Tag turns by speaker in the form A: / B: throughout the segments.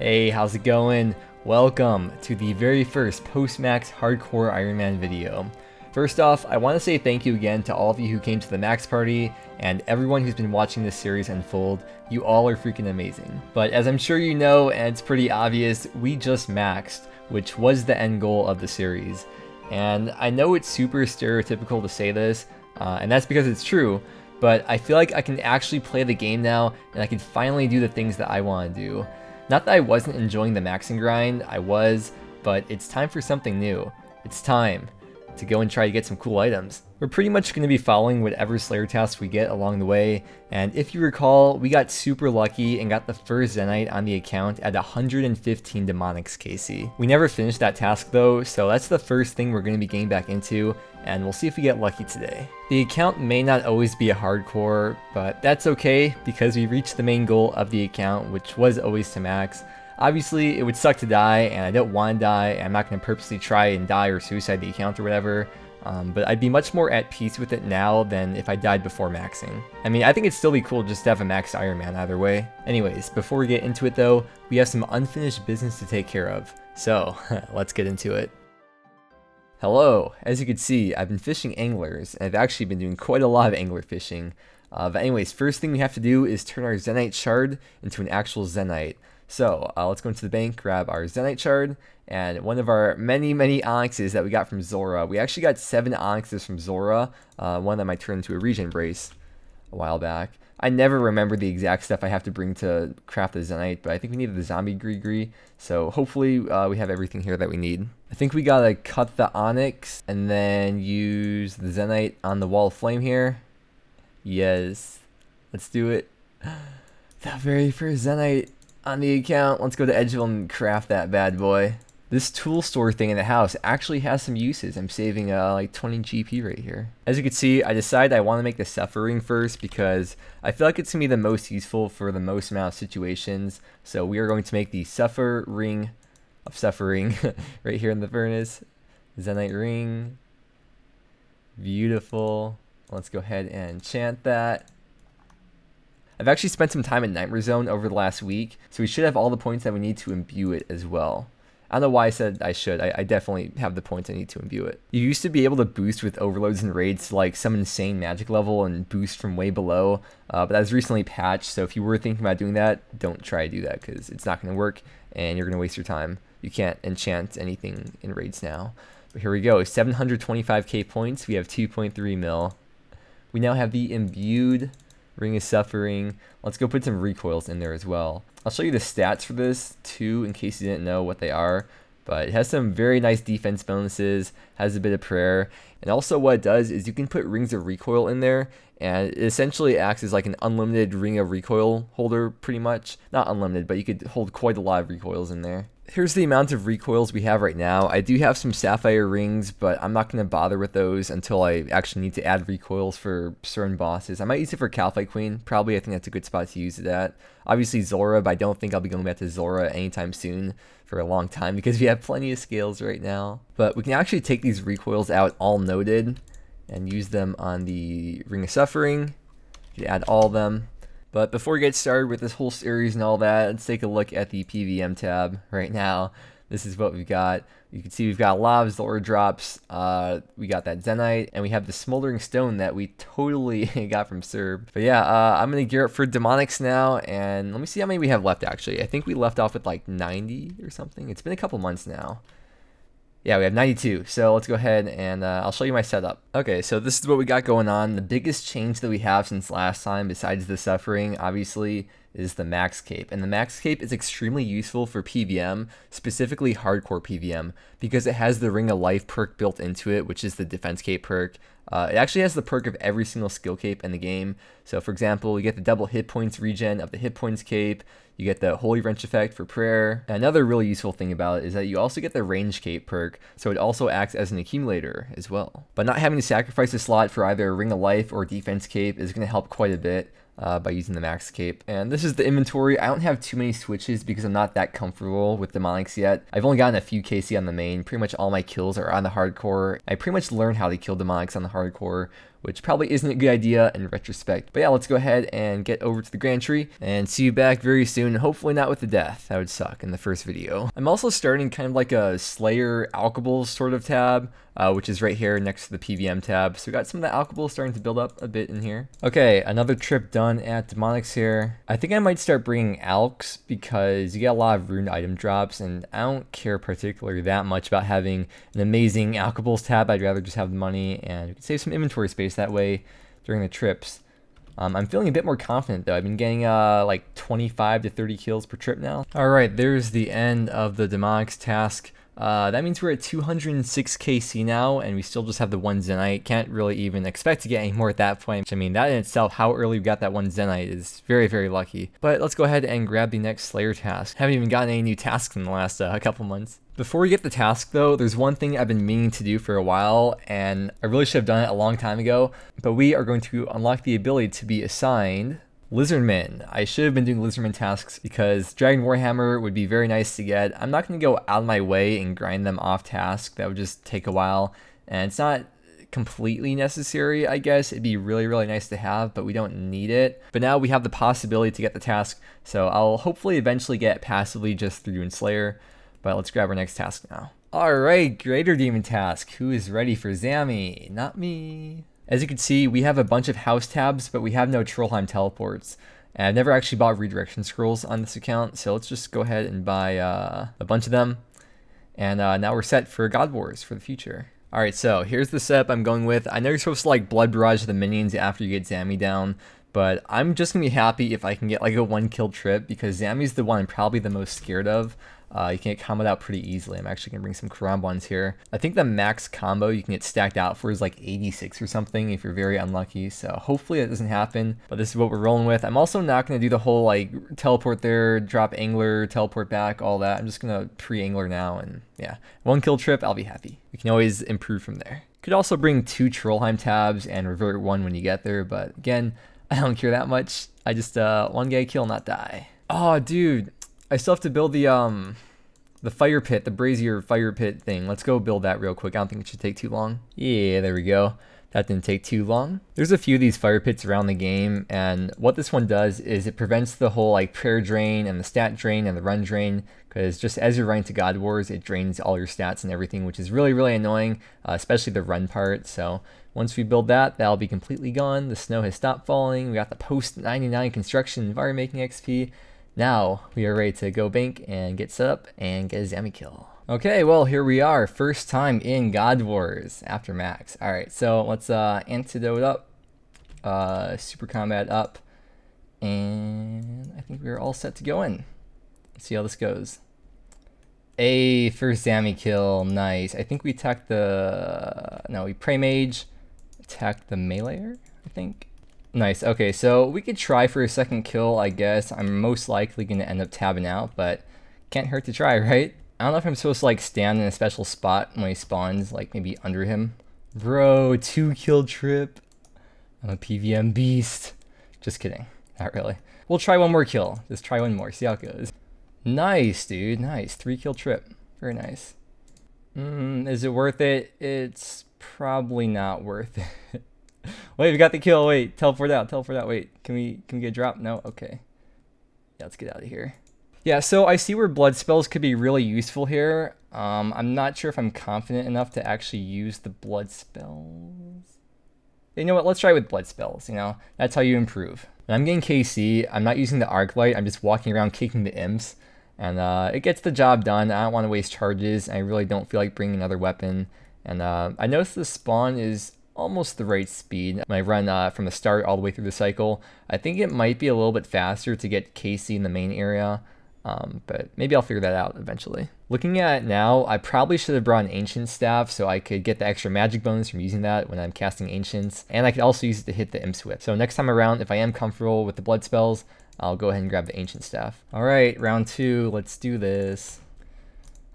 A: Hey, how's it going? Welcome to the very first post-max hardcore Iron Man video. First off, I want to say thank you again to all of you who came to the max party and everyone who's been watching this series unfold. You all are freaking amazing. But as I'm sure you know, and it's pretty obvious, we just maxed, which was the end goal of the series. And I know it's super stereotypical to say this, and that's because it's true, but I feel like I can actually play the game now and I can finally do the things that I want to do. Not that I wasn't enjoying the maxing grind, I was, but it's time for something new. It's time to go and try to get some cool items. We're pretty much going to be following whatever Slayer tasks we get along the way, and if you recall, we got super lucky and got the first Zenyte on the account at 115 Demonics KC. We never finished that task though, so that's the first thing we're going to be getting back into, and we'll see if we get lucky today. The account may not always be a hardcore, but that's okay because we reached the main goal of the account, which was always to max. Obviously, it would suck to die, and I don't want to die. I'm not going to purposely try and die or suicide the account or whatever, but I'd be much more at peace with it now than if I died before maxing. I mean, I think it'd still be cool just to have a maxed Iron Man either way. Anyways, before we get into it though, we have some unfinished business to take care of, so let's get into it. Hello, as you can see, I've been fishing anglers, and I've actually been doing quite a lot of angler fishing. But anyways, first thing we have to do is turn our Zenyte shard into an actual Zenyte. So let's go into the bank, grab our Zenyte shard, and one of our many onyxes that we got from Zora. We actually got 7 onyxes from Zora. One of them I turned into a regen brace a while back. I never remember the exact stuff I have to bring to craft the Zenyte, but I think we needed the zombie Gree, so hopefully we have everything here that we need. I think we gotta cut the onyx and then use the Zenyte on the wall of flame here. Yes, let's do it. The very first Zenyte on the account. Let's go to Edgeville and craft that bad boy. This tool store thing in the house actually has some uses. I'm saving like 20 GP right here. As you can see, I decided I want to make the Suffer Ring first because I feel like it's going to be the most useful for the most amount of situations. So we are going to make the Suffer Ring of Suffering right here in the furnace. Zenyte Ring. Beautiful. Let's go ahead and enchant that. I've actually spent some time in Nightmare Zone over the last week, so we should have all the points that we need to imbue it as well. I don't know why I said I should. I definitely have the points I need to imbue it. You used to be able to boost with overloads and raids to like some insane magic level and boost from way below, but that was recently patched, so if you were thinking about doing that, don't try to do that because it's not going to work and you're going to waste your time. You can't enchant anything in raids now. But here we go, 725k points. We have 2.3 mil. We now have the imbued Ring of Suffering. Let's go put some recoils in there as well. I'll show you the stats for this too in case you didn't know what they are, but it has some very nice defense bonuses, has a bit of prayer, and also what it does is you can put rings of recoil in there and it essentially acts as like an unlimited ring of recoil holder pretty much. Not unlimited, but you could hold quite a lot of recoils in there. Here's the amount of recoils we have right now. I do have some sapphire rings, but I'm not going to bother with those until I actually need to add recoils for certain bosses. I might use it for Kalphite Queen. Probably I think that's a good spot to use it at. Obviously Zora, but I don't think I'll be going back to Zora anytime soon for a long time because we have plenty of scales right now. But we can actually take these recoils out all noted and use them on the Ring of Suffering. You can add all of them. But before we get started with this whole series and all that, let's take a look at the PVM tab right now. This is what we've got. You can see we've got a lot of Zora drops. We got that Zenyte, and we have the Smoldering Stone that we totally got from Serb. But yeah, I'm going to gear up for Demonics now, and let me see how many we have left actually. I think we left off with like 90 or something. It's been a couple months now. Yeah, we have 92, so let's go ahead and I'll show you my setup. Okay, so this is what we got going on. The biggest change that we have since last time, besides the Suffering, obviously, is the Max Cape. And the Max Cape is extremely useful for PVM, specifically hardcore PVM, because it has the Ring of Life perk built into it, which is the Defense Cape perk. It actually has the perk of every single skill cape in the game. So for example, you get the double hit points regen of the hit points cape, you get the Holy Wrench effect for prayer. And another really useful thing about it is that you also get the range cape perk, so it also acts as an accumulator as well. But not having to sacrifice a slot for either Ring of Life or Defense Cape is going to help quite a bit. by using the max cape. And this is the inventory. I don't have too many switches because I'm not that comfortable with demonics yet. I've only gotten a few KC on the main. Pretty much all my kills are on the hardcore. I pretty much learned how to kill demonics on the hardcore, which probably isn't a good idea in retrospect. But yeah, let's go ahead and get over to the Grand Tree and see you back very soon. Hopefully not with the death. That would suck in the first video. I'm also starting kind of like a Slayer alkables sort of tab, which is right here next to the PVM tab. So we got some of the alkables starting to build up a bit in here. Okay, another trip done at demonics here. I think I might start bringing alks because you get a lot of rune item drops, and I don't care particularly that much about having an amazing alkables tab. I'd rather just have the money, and we can save some inventory space that way during the trips. I'm feeling a bit more confident though. I've been getting like 25 to 30 kills per trip now. Alright, there's the end of the demonics task. That means we're at 206 KC now, and we still just have the one Zenite. Can't really even expect to get any more at that point. I mean, that in itself, how early we got that one Zenite is very, very lucky. But let's go ahead and grab the next Slayer task. Haven't even gotten any new tasks in the last couple months. Before we get the task though, there's one thing I've been meaning to do for a while, and I really should have done it a long time ago, but we are going to unlock the ability to be assigned Lizardmen. I should have been doing Lizardmen tasks because Dragon Warhammer would be very nice to get. I'm not going to go out of my way and grind them off task. That would just take a while, and it's not completely necessary, I guess. It'd be really, really nice to have, but we don't need it. But now we have the possibility to get the task, so I'll hopefully eventually get it passively just through doing Slayer. But let's grab our next task now. Alright, Greater Demon task. Who is ready for Zammy? Not me. As you can see, we have a bunch of house tabs, but we have no Trollheim teleports. And I've never actually bought redirection scrolls on this account, so let's just go ahead and buy a bunch of them. And now we're set for God Wars for the future. Alright, so here's the setup I'm going with. I know you're supposed to like blood barrage the minions after you get Zammy down, but I'm just gonna be happy if I can get like a 1-kill trip, because Zammy's the one I'm probably the most scared of. You can get comboed out pretty easily. I'm actually gonna bring some Karambwans here. I think the max combo you can get stacked out for is like 86 or something if you're very unlucky, so hopefully that doesn't happen, but this is what we're rolling with. I'm also not gonna do the whole like teleport there, drop angler, teleport back, all that. I'm just gonna pre-angler now, and yeah, 1-kill trip, I'll be happy. We can always improve from there. Could also bring 2 Trollheim tabs and revert 1 when you get there, but again, I don't care that much. I just want to get a kill, not die. Oh, dude. I still have to build the fire pit, the brazier fire pit thing. Let's go build that real quick. I don't think it should take too long. Yeah, there we go. That didn't take too long. There's a few of these fire pits around the game, and what this one does is it prevents the whole like prayer drain and the stat drain and the run drain, because just as you're running to God Wars, it drains all your stats and everything, which is really, really annoying, especially the run part. So once we build that, that'll be completely gone. The snow has stopped falling. We got the post 99 construction and fire making XP. Now we are ready to go bank and get set up and get a Zammy kill. Okay, well here we are, first time in God Wars after max. Alright, so let's antidote up, super combat up, and I think we're all set to go in. Let's see how this goes. A first Zammy kill, nice. I think we attacked we Prey Mage, attacked the meleeer, I think. Nice, okay, so we could try for a second kill, I guess. I'm most likely going to end up tabbing out, but can't hurt to try, right? I don't know if I'm supposed to like stand in a special spot when he spawns, like maybe under him. Bro, 2-kill trip. I'm a PVM beast. Just kidding, not really. We'll try one more kill. Just try one more, see how it goes. Nice, dude, nice. 3-kill trip, very nice. Is it worth it? It's probably not worth it. Wait, we got the kill. Wait, teleport out. Wait, can we get a drop? No? Okay. Yeah, let's get out of here. Yeah, so I see where blood spells could be really useful here. I'm not sure if I'm confident enough to actually use the blood spells. You know what? Let's try with blood spells, you know? That's how you improve. When I'm getting KC, I'm not using the arc light. I'm just walking around kicking the imps. And it gets the job done. I don't want to waste charges. I really don't feel like bringing another weapon. And I noticed the spawn is almost the right speed when I run from the start all the way through the cycle. I think it might be a little bit faster to get KC in the main area, but maybe I'll figure that out eventually. Looking at it now, I probably should have brought an Ancient Staff so I could get the extra magic bonus from using that when I'm casting Ancients, and I could also use it to hit the Imp's Whip. So next time around, if I am comfortable with the blood spells, I'll go ahead and grab the Ancient Staff. Alright, round 2, let's do this.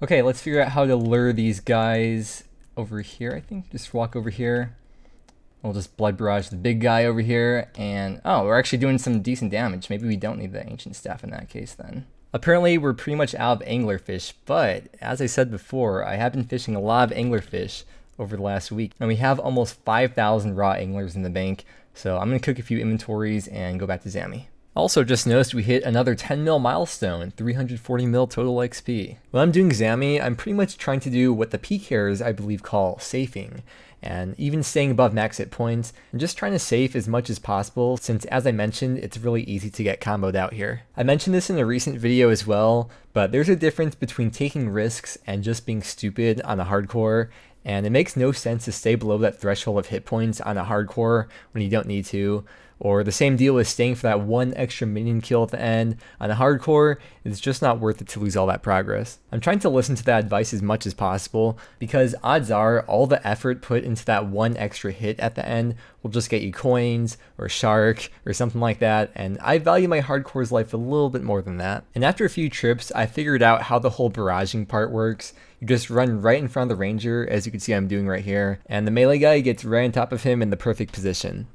A: Okay, let's figure out how to lure these guys over here, I think. Just walk over here. We'll just Blood Barrage the big guy over here, and oh, we're actually doing some decent damage. Maybe we don't need the Ancient Staff in that case then. Apparently, we're pretty much out of anglerfish, but as I said before, I have been fishing a lot of anglerfish over the last week, and we have almost 5,000 raw anglers in the bank, so I'm going to cook a few inventories and go back to Zami. Also just noticed we hit another 10 mil milestone, 340 mil total XP. When I'm doing Zami, I'm pretty much trying to do what the PKers I believe call safing, and even staying above max hit points, and just trying to safe as much as possible since, as I mentioned, it's really easy to get comboed out here. I mentioned this in a recent video as well, but there's a difference between taking risks and just being stupid on a hardcore, and it makes no sense to stay below that threshold of hit points on a hardcore when you don't need to. Or the same deal with staying for that one extra minion kill at the end. On a hardcore, it's just not worth it to lose all that progress. I'm trying to listen to that advice as much as possible, because odds are all the effort put into that one extra hit at the end will just get you coins, or shark, or something like that, and I value my hardcore's life a little bit more than that. And after a few trips, I figured out how the whole barraging part works. You just run right in front of the ranger, as you can see I'm doing right here, and the melee guy gets right on top of him in the perfect position.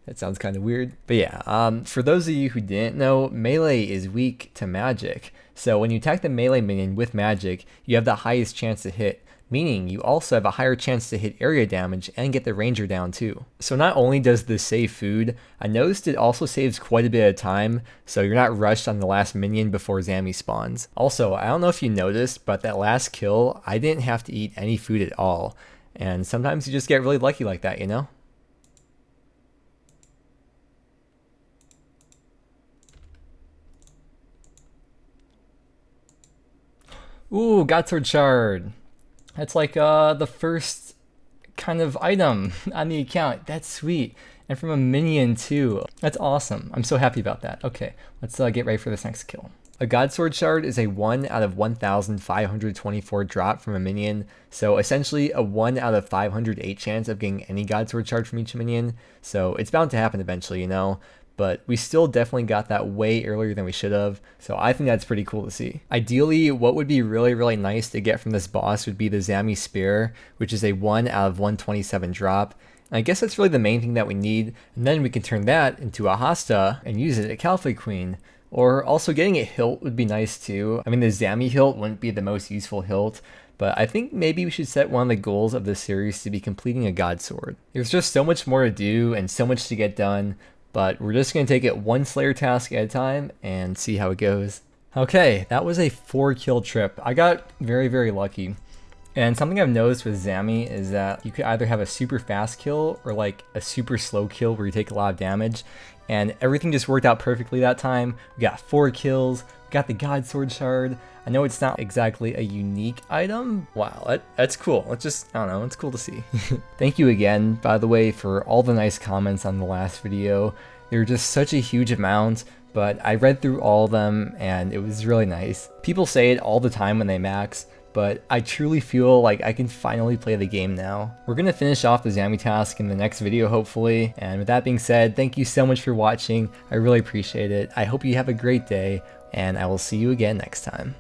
A: That sounds kind of weird. But yeah, for those of you who didn't know, melee is weak to magic. So when you attack the melee minion with magic, you have the highest chance to hit, meaning you also have a higher chance to hit area damage and get the ranger down too. So not only does this save food, I noticed it also saves quite a bit of time, so you're not rushed on the last minion before Zami spawns. Also, I don't know if you noticed, but that last kill, I didn't have to eat any food at all. And sometimes you just get really lucky like that, you know? Ooh, Godsword Shard. That's like the first kind of item on the account. That's sweet. And from a minion too. That's awesome. I'm so happy about that. Okay, let's get ready for this next kill. A Godsword Shard is a 1 out of 1,524 drop from a minion, so essentially a 1 out of 508 chance of getting any Godsword Shard from each minion, so it's bound to happen eventually, you know? But we still definitely got that way earlier than we should have, so I think that's pretty cool to see. Ideally, what would be really nice to get from this boss would be the Zami Spear, which is a 1 out of 127 drop. And I guess that's really the main thing that we need, and then we can turn that into a Hasta and use it at Caliph Queen. Or also getting a hilt would be nice too. I mean, the Zami hilt wouldn't be the most useful hilt, but I think maybe we should set one of the goals of this series to be completing a God Sword. There's just so much more to do and so much to get done, but we're just going to take it one Slayer task at a time and see how it goes. Okay, that was a 4-kill trip. I got very lucky. And something I've noticed with Zami is that you could either have a super fast kill or like a super slow kill where you take a lot of damage. And everything just worked out perfectly that time. We got 4 kills, we got the Godsword Shard. I know it's not exactly a unique item. Wow, that's cool. I don't know, it's cool to see. Thank you again, by the way, for all the nice comments on the last video. They were just such a huge amount, but I read through all of them and it was really nice. People say it all the time when they max, but I truly feel like I can finally play the game now. We're going to finish off the Zami task in the next video hopefully, and with that being said, thank you so much for watching. I really appreciate it. I hope you have a great day, and I will see you again next time.